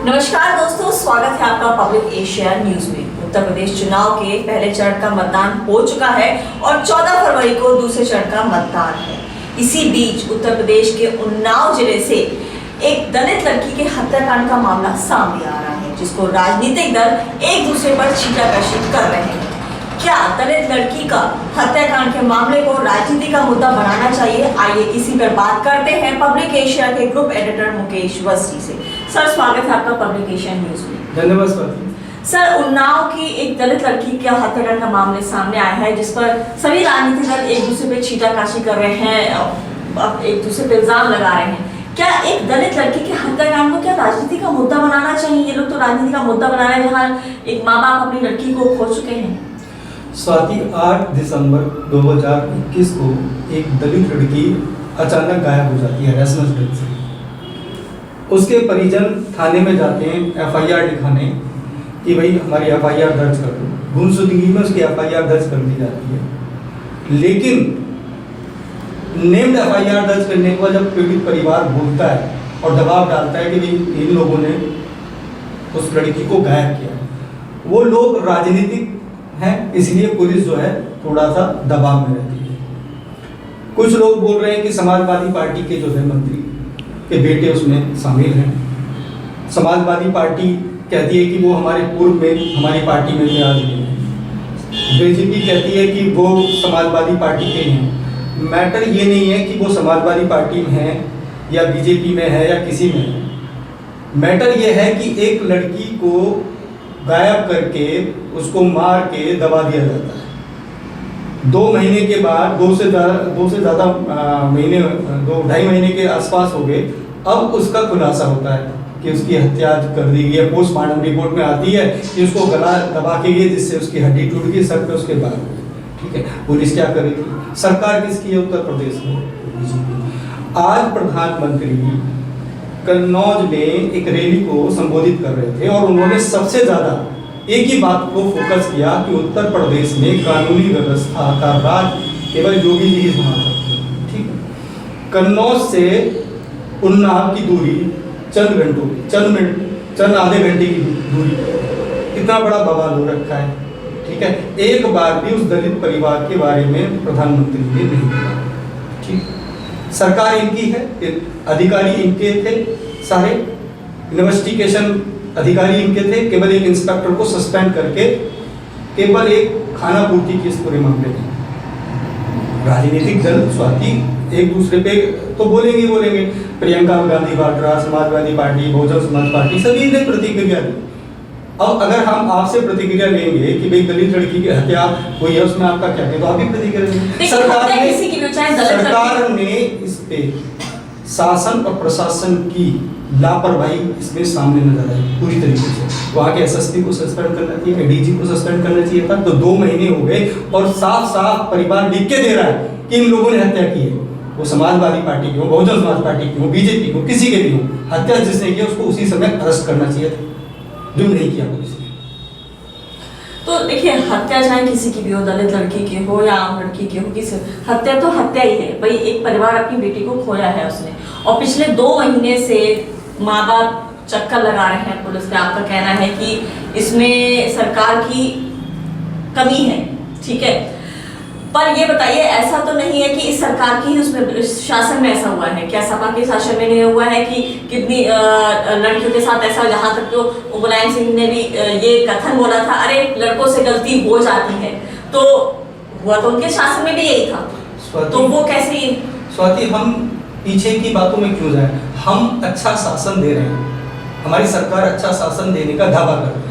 नमस्कार दोस्तों, स्वागत है आपका पब्लिक एशिया न्यूज में। उत्तर प्रदेश चुनाव के पहले चरण का मतदान हो चुका है और 14 फरवरी को दूसरे चरण का मतदान है। इसी बीच उत्तर प्रदेश के उन्नाव जिले से एक दलित लड़की के हत्याकांड का मामला सामने आ रहा है, जिसको राजनीतिक दल एक दूसरे पर छींटाकशी कर रहे हैं। क्या दलित लड़की का हत्याकांड के मामले को राजनीति का मुद्दा बनाना चाहिए? आइए इसी पर बात करते हैं पब्लिक एशिया के ग्रुप एडिटर मुकेश वस्ती से। सर, स्वागत है आपका पब्लिक एशिया न्यूज में। धन्यवाद स्वाति। सर, उन्नाव की एक दलित लड़की का हत्याकांड का मामले सामने आया है, जिस पर सभी राजनीतिक दल एक दूसरे पे छींटाकशी कर रहे हैं, एक दूसरे पे इल्जाम लगा रहे हैं। क्या एक दलित लड़की के हत्याकांड को क्या राजनीति का मुद्दा बनाना चाहिए? ये लोग तो राजनीति का मुद्दा बना रहे हैं, जहाँ एक माँ बाप अपनी लड़की को खो चुके हैं। स्वाति, 8 दिसंबर 2021 को एक दलित लड़की अचानक गायब हो जाती है हरासमेंट डेथ से। उसके परिजन थाने में जाते हैं एफआईआर लिखाने कि भाई हमारी एफआईआर दर्ज कर दो। गुमशुदगी में उसकी एफआईआर दर्ज कर दी जाती है, लेकिन नेम्ड एफआईआर दर्ज करने के बाद जब पीड़ित परिवार बोलता है और दबाव डालता है कि भाई इन लोगों ने उस लड़की को गायब किया, वो लोग राजनीतिक हैं, इसलिए पुलिस जो है थोड़ा सा दबाव में रहती है। कुछ लोग बोल रहे हैं कि समाजवादी पार्टी के जो है मंत्री के बेटे उसमें शामिल हैं। समाजवादी पार्टी कहती है कि वो हमारे पूर्व में हमारी पार्टी में भी आ रही है। बीजेपी कहती है कि वो समाजवादी पार्टी के हैं। मैटर ये नहीं है कि वो समाजवादी पार्टी में है या बीजेपी में है या किसी में है। मैटर ये है कि एक लड़की को गायब करके उसको मार के दबा दिया जाता है। 2 महीने के बाद, 2 से ज़्यादा महीने, 2-2.5 महीने के आसपास हो गए, अब उसका खुलासा होता है कि उसकी हत्या कर दी गई है। पोस्टमार्टम रिपोर्ट में आती है कि उसको गला दबा के गई, जिससे उसकी हड्डी टूट गई, सर पे उसके बाल हो गए। ठीक है, पुलिस क्या करेगी? सरकार किसकी है? उत्तर प्रदेश में। आज प्रधानमंत्री कन्नौज में एक रैली को संबोधित कर रहे थे और उन्होंने सबसे ज्यादा एक ही बात को फोकस किया कि उत्तर प्रदेश में कानूनी व्यवस्था का राज केवल योगी जी ही संभाल सकते हैं। ठीक है, कन्नौज से उन्नाव की दूरी चंद घंटों की, चंद आधे घंटे की दूरी, कितना बड़ा बवाल हो रखा है। ठीक है, एक बार भी उस दलित परिवार के बारे में प्रधानमंत्री ने नहीं कहा। ठीक, सरकार इनकी है, अधिकारी इनके थे, सारे इन्वेस्टिगेशन अधिकारी इनके थे। केवल एक इंस्पेक्टर को सस्पेंड करके केवल एक खाना पूर्ति की इस पूरे मामले में राजनीतिक दल स्वाति एक दूसरे पे तो बोलेंगे। प्रियंका गांधी वाड्रा, समाजवादी पार्टी, बहुजन समाज पार्टी, सभी ने प्रतिक्रिया दी। अब अगर हम आपसे प्रतिक्रिया लेंगे कि भाई दलित लड़की की हत्या हुई है, उसमें आपका क्या है, तो आप भी प्रतिक्रिया देंगे। सरकार ने इस पे शासन और प्रशासन की लापरवाही इसमें सामने नजर आई पूरी तरीके से। वहाँ के एसएसपी को सस्पेंड करना चाहिए, एडीजी को सस्पेंड करना चाहिए था। तो 2 महीने हो गए और साफ परिवार लिख के दे रहा है कि इन लोगों ने हत्या की है। वो समाजवादी पार्टी की हो, बहुजन समाज पार्टी की हो, बीजेपी को, किसी के भी हो, हत्या जिसने की उसको उसी समय अरेस्ट करना चाहिए था, जो नहीं किया पुलिस ने। तो देखिए, हत्या चाहे किसी की भी हो, दलित लड़की की हो या आम लड़की की हो, किसी हत्या तो हत्या ही है भाई। एक परिवार अपनी बेटी को खोया है उसने, और पिछले 2 महीने से माँ बाप चक्कर लगा रहे हैं पुलिस पे। आपका कहना है कि इसमें सरकार की कमी है, ठीक है, पर ये बताइए, ऐसा तो नहीं है कि इस सरकार की उसमें शासन में ऐसा हुआ है? क्या सपा के शासन में नहीं हुआ है कि कितनी लड़कियों के साथ ऐसा? जहां तक तो मुलायम सिंह ने भी ये कथन बोला था, अरे लड़कों से गलती हो जाती है, तो हुआ तो उनके शासन में भी यही था, तो वो कैसे? स्वाति, हम पीछे की बातों में क्यों जाए? हम अच्छा शासन दे रहे हैं, हमारी सरकार अच्छा शासन देने का दावा कर रही है।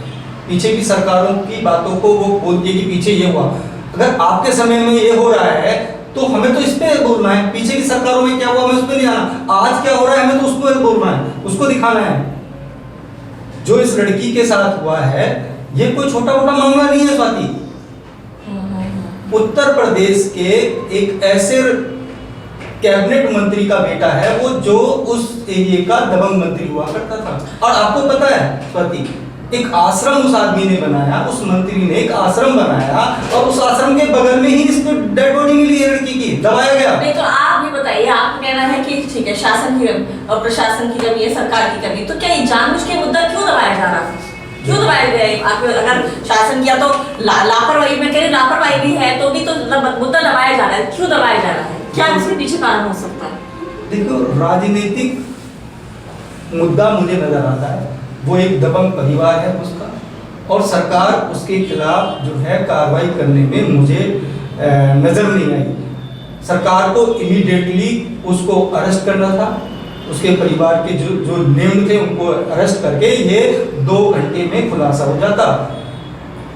पीछे की सरकारों की बातों को वो बोलती है कि पीछे ये हुआ। अगर आपके समय में ये हो रहा है तो हमें तो इस पे बोलना है। पीछे की सरकारों में क्या हुआ हमें उस पे नहीं आना। आज क्या हो रहा है हमें तो उसको बोलना है, उसको दिखाना है। जो इस लड़की के साथ हुआ है ये कोई छोटा मोटा मामला नहीं है स्वाति। उत्तर प्रदेश के एक ऐसे कैबिनेट मंत्री का बेटा है वो, जो उस एरिया का दबंग मंत्री हुआ करता था। और आपको पता है स्वाति, एक आश्रम उस आदमी ने बनाया, उस मंत्री ने एक आश्रम बनाया और उस आश्रम के बगल में ही इसको डेड बॉडी मिली है लड़की की, दबाया गया। नहीं तो आप भी बताइए, आपका कहना है कि ठीक है शासन की और प्रशासन की कमी है, सरकार की कमी, तो क्या ये जानबूझ के मुद्दा क्यों क्यों दबाया गया है? अगर शासन किया तो लापरवाही में कह रहे लापरवाही भी है तो भी तो मुद्दा दबाया जा रहा है, क्यों दबाया जा रहा है? क्या इसके पीछे कारण हो सकता है? देखो, राजनीतिक मुद्दा मुझे नजर आता है, वो एक दबंग परिवार है उसका, और सरकार उसके खिलाफ जो है कार्रवाई करने में मुझे नजर नहीं आई। सरकार को इमीडिएटली उसको अरेस्ट करना था, उसके परिवार के जो नेम थे उनको अरेस्ट करके ये 2 घंटे में खुलासा हो जाता।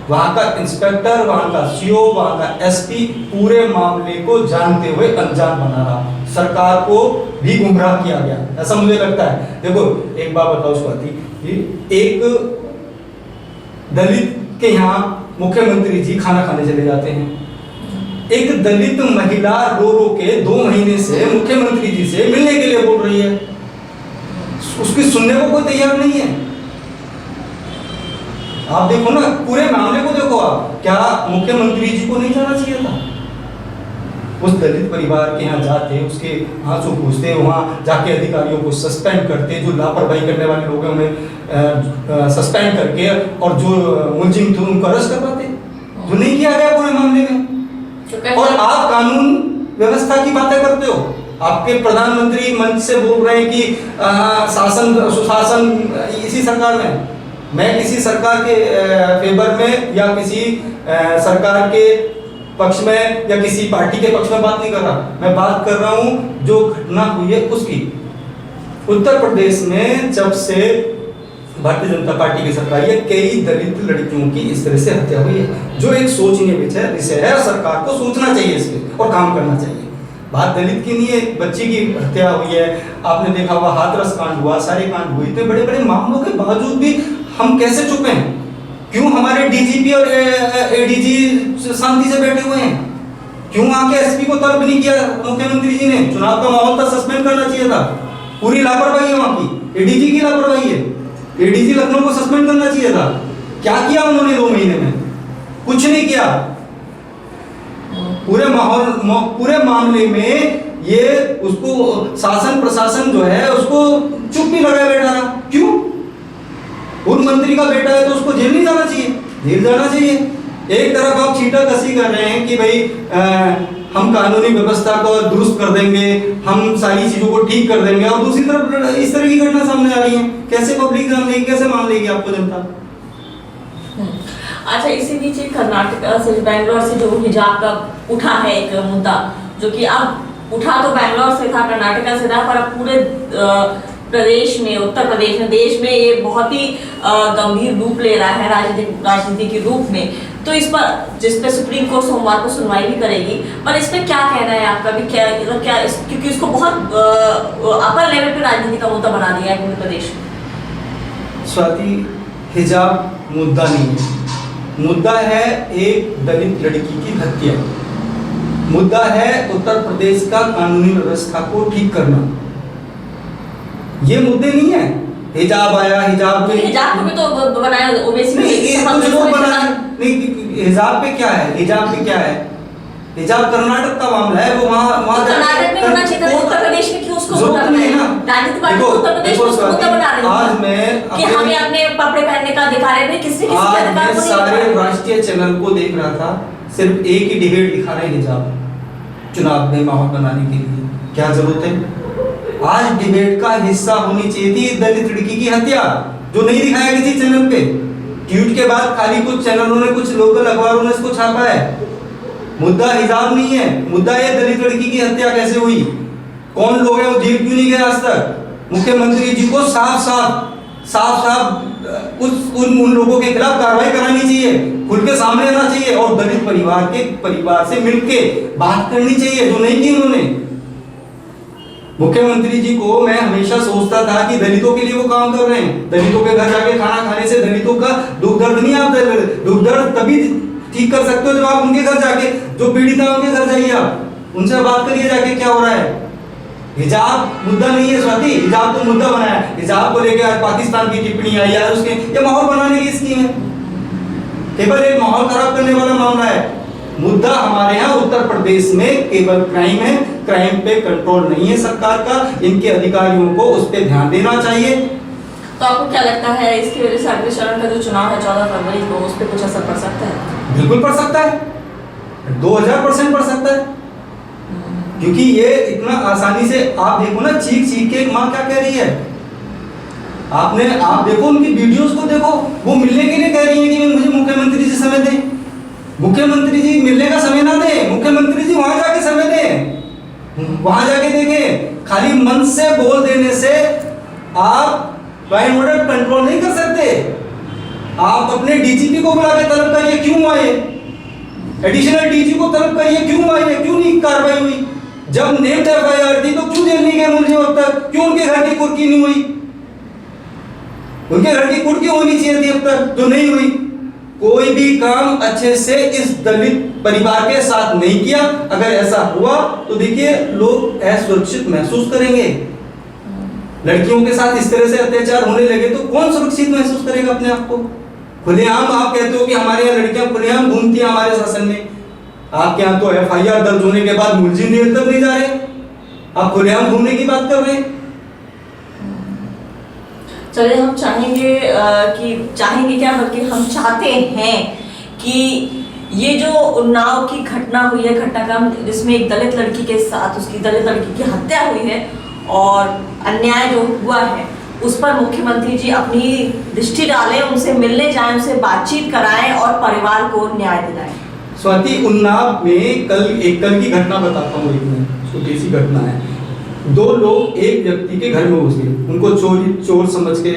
वहाँ का इंस्पेक्टर, वहाँ का सीओ, वहाँ का एसपी पूरे मामले को जानते हुए अनजान बना रहा, सरकार को भी गुमराह किया गया, ऐसा मुझे लगता है। देखो एक बात बताओ स्वाति, एक दलित के यहाँ मुख्यमंत्री जी खाना खाने चले जाते हैं, एक दलित महिला रो रो के 2 महीने से मुख्यमंत्री जी से मिलने के लिए बोल रही है, उसकी सुनने को कोई तैयार नहीं है। आप देखो ना, पूरे मामले को देखो आप, क्या मुख्यमंत्री जी को नहीं जाना चाहिए था? उस दलित परिवार के यहाँ जाते, उसके आंसू पूछते, वहाँ जाके अधिकारियों को सस्पेंड करते, जो लापरवाही करने वाले लोग हैं उन्हें सस्पेंड करके, और जो मुलजिम थे उनको अरेस्ट करवाते, जो नहीं किया गया पूरे मामले में। और आप कानून व्यवस्था की बातें करते हो, आपके प्रधानमंत्री मंच से बोल रहे हैं कि शासन सुशासन इसी सरकार में। मैं किसी सरकार के फेवर में या किसी सरकार के पक्ष में या किसी पार्टी के पक्ष में बात नहीं कर रहा, मैं बात कर रहा हूं जो घटना हुई है उसकी। उत्तर प्रदेश में जब से भारतीय जनता पार्टी की सरकार है, कई दलित लड़कियों की इस तरह से हत्या हुई है, जो एक सोचनीय विषय है। सरकार को सोचना चाहिए इस पे और काम करना चाहिए। बात दलित की नहीं है, बच्ची की हत्या हुई है, आपने देखा हुआ हाथरस कांड हुआ, सारे कांड हुए, इतने बड़े बड़े मामलों के बावजूद भी हम कैसे चुप हैं? क्यों हमारे डीजीपी और एडीजी शांति से बैठे हुए हैं? क्यों आके एसपी को तलब नहीं किया मुख्यमंत्री जी ने? चुनाव का माहौल था, सस्पेंड करना चाहिए था। पूरी लापरवाही है वहां की, एडीजी की लापरवाही है। एडीजी लखनऊ को सस्पेंड करना चाहिए था। क्या किया उन्होंने 2 महीने में? कुछ नहीं किया। पूरे मामले में ये उसको शासन प्रशासन जो है उसको चुप भी लगाए बैठा रहा। क्यों? पूर्व मंत्री का बेटा है तो उसको जेल नहीं जाना चाहिए? जेल जाना चाहिए। एक तरफ आप छीटा कसी कर रहे हैं कि भाई हम कानूनी व्यवस्था को दुरुस्त कर देंगे, हम सारी चीजों को ठीक कर देंगे, और दूसरी तरफ इस तरह की घटना सामने आ रही है। कैसे पब्लिक जान लेगी, कैसे मान लेगी आपको जनता? अच्छा, इसी बीच कर्नाटक से, बैंगलोर से जो हिजाब का उठा है एक मुद्दा, जो कि अब उठा तो बैंगलोर से था, कर्नाटक से था, पर अब पूरे प्रदेश में, उत्तर प्रदेश में, देश में ये बहुत ही गंभीर रूप ले रहा है राजनीति के रूप में। तो इस पर, जिस पे सुप्रीम कोर्ट सोमवार को सुनवाई भी करेगी, पर इस पे क्या कहना है आपका भी? क्या क्योंकि इसको बहुत अपर लेवल पे राजनीति का मुद्दा बना दिया है पूरे प्रदेश में। स्वाति, हिजाब मुद्दा नहीं है, मुद्दा है एक दलित लड़की की हत्या। मुद्दा है उत्तर प्रदेश का कानूनी व्यवस्था को ठीक करना। ये मुद्दे नहीं है। हिजाब आया, हिजाब पे हिजाब को भी तो बनाया ओबीसी नहीं, हिजाब पे क्या है? हिजाब पे क्या है? हिजाब कर्नाटक का मामला है, वो वहाँ कर्नाटक में होना चाहिए था, उत्तर प्रदेश में क्यों उसको मुद्दा बनाया? राजनीतिक पार्टी उत्तर प्रदेश में उसको मुद्दा बना रही है। आज मैं कि हमें अपने कपड़े पहनने का अधिकार है, किसी के अधिकार को नहीं। सारे राष्ट्रीय चैनल को देख रहा था, सिर्फ एक ही डिबेट दिखा रहे हैं हिजाब चुनाव में माहौल बनाने के लिए। क्या जरूरत है? आज डिबेट का हिस्सा होनी चाहिए थी दलित लड़की की हत्या, जो नहीं दिखाया किसी चैनल पे। ट्वीट के बाद खाली कुछ चैनलों ने, कुछ लोकल अखबारों ने इसको छापा है। मुद्दा हिजाब नहीं है, मुद्दा ये दलित लड़की की हत्या कैसे हुई, कौन लोग हैं, वो जेल क्यों नहीं गए आज तक? मुख्यमंत्री जी को साफ साफ उन लोगों के खिलाफ कार्रवाई करानी चाहिए, खुल के सामने आना चाहिए, और दलित परिवार से मिलके बात करनी चाहिए, जो नहीं की उन्होंने। मुख्यमंत्री जी को मैं हमेशा सोचता था कि दलितों के लिए वो काम कर रहे हैं, दलितों के घर जाके खाना खाने से दलितों का दुख दर्द नहीं, आप दुख दर्द तभी ठीक कर सकते हो जब आप उनके घर जाके, जो पीड़ित है उनके घर जाइए, आप उनसे बात करिए जाके क्या हो रहा है। हिजाब मुद्दा नहीं है स्वाति, हिजाब तो मुद्दा बनाया। हिजाब को लेकर आज पाकिस्तान की टिप्पणी आई है, उसके ये माहौल बनाने की स्कीम है, केवल एक माहौल खराब करने वाला मामला है। मुद्दा हमारे यहाँ उत्तर प्रदेश में केवल क्राइम है, क्राइम पे कंट्रोल नहीं है सरकार का, इनके अधिकारियों को उस पर ध्यान देना चाहिए। तो आपको क्या लगता है इसकी वजह से अगले चरण का जो चुनाव है 14 फरवरी को, उस पर कुछ असर पड़ सकता है? बिल्कुल पड़ सकता है, 2000% पड़ सकता है। क्योंकि ये इतना आसानी से आप देखो ना, चीख चीख के एक माँ क्या कह रही है, आप देखो उनकी वीडियोस को देखो, वो मिलने के लिए कह रही है कि मुझे मुख्यमंत्री जी समय दें। मुख्यमंत्री जी मिलने का समय ना दें, मुख्यमंत्री जी वहां जाके समय दें, वहां जाके देखें। खाली मन से बोल देने से आप लॉ एंड ऑर्डर कंट्रोल नहीं कर सकते। आप अपने डीजीपी को बुला के तलब करिए, क्यों आए? एडिशनल डीजी को तलब करिए, क्यों आए, क्यों नहीं कार्रवाई हुई? जब नेम्ड एफआईआर थी तो क्यों जेल नहीं गए मुलजिम अब तक? क्यों उनके घर की कुर्की नहीं हुई? उनके घर की कुर्की होनी चाहिए थी अब तक, जो नहीं हुई। कोई भी काम अच्छे से इस दलित परिवार के साथ नहीं किया। अगर ऐसा हुआ तो देखिए लोग असुरक्षित महसूस करेंगे। लड़कियों के साथ इस तरह से अत्याचार होने लगे तो कौन सुरक्षित महसूस करेगा अपने आप को? खुलेआम आप कहते हो कि हमारे यहाँ लड़कियां खुलेआम घूमती हैं हमारे शासन में, आपके यहाँ तो एफआईआर दर्ज होने के बाद मुलजिम जेल तक नहीं जा रहे, आप खुलेआम घूमने की बात कर रहे हैं। चलिए, हम चाहेंगे क्या, बल्कि हम चाहते हैं कि ये जो उन्नाव की घटना हुई है, घटनाक्रम जिसमें एक दलित लड़की के साथ उसकी दलित लड़की की हत्या हुई है और अन्याय जो हुआ है, उस पर मुख्यमंत्री जी अपनी दृष्टि डालें, उनसे मिलने जाएं, उनसे बातचीत कराएं और परिवार को न्याय दिलाएं। स्वाति, उन्नाव में कल की घटना बताता हूँ, एक में छोटी सी घटना है। दो लोग एक व्यक्ति के घर में घुस गए, उनको चोर समझ के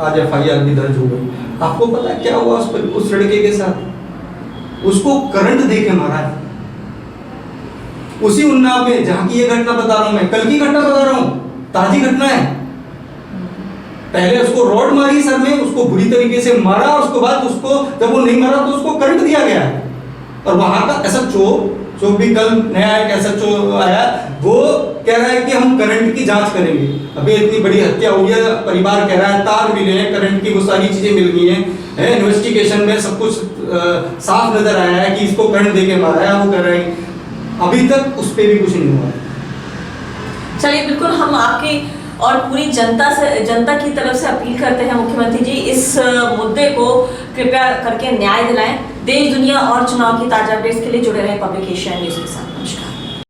आज एफआईआर भी दर्ज हो गई। आपको पता है क्या हुआ उस लड़के के साथ? उसको करंट दे के मारा है। उसी उन्नाव में, जहां की ये घटना बता रहा हूं मैं, कल की घटना बता रहा हूं, ताजी घटना है। पहले उसको रॉड मारी सर में, उसको बुरी तरीके से मारा, उसके बाद उसको जब वो नहीं मारा तो उसको करंट दिया गया है। और वहां का एसएचओ, जो भी कल नया एक एसएचओ आया, वो कह रहा है कि हम करंट की जांच करेंगे। अभी इतनी बड़ी हत्या हुई है, परिवार कह रहा है तार मिले हैं, करंट की वो सारी चीजें मिल गई हैं, इन्वेस्टिगेशन में सब कुछ साफ नजर आया है कि इसको करंट देके मारा है। वो कह रहे हैं अभी तक उस पर भी कुछ नहीं हुआ। चलिए, बिल्कुल हम आपकी और पूरी जनता की तरफ से अपील करते हैं, मुख्यमंत्री जी इस मुद्दे को कृपया करके न्याय दिलाएं। देश दुनिया और चुनाव की ताजा अपडेट्स के लिए जुड़े रहें पब्लिक एशिया न्यूज़ के साथ। नमस्कार।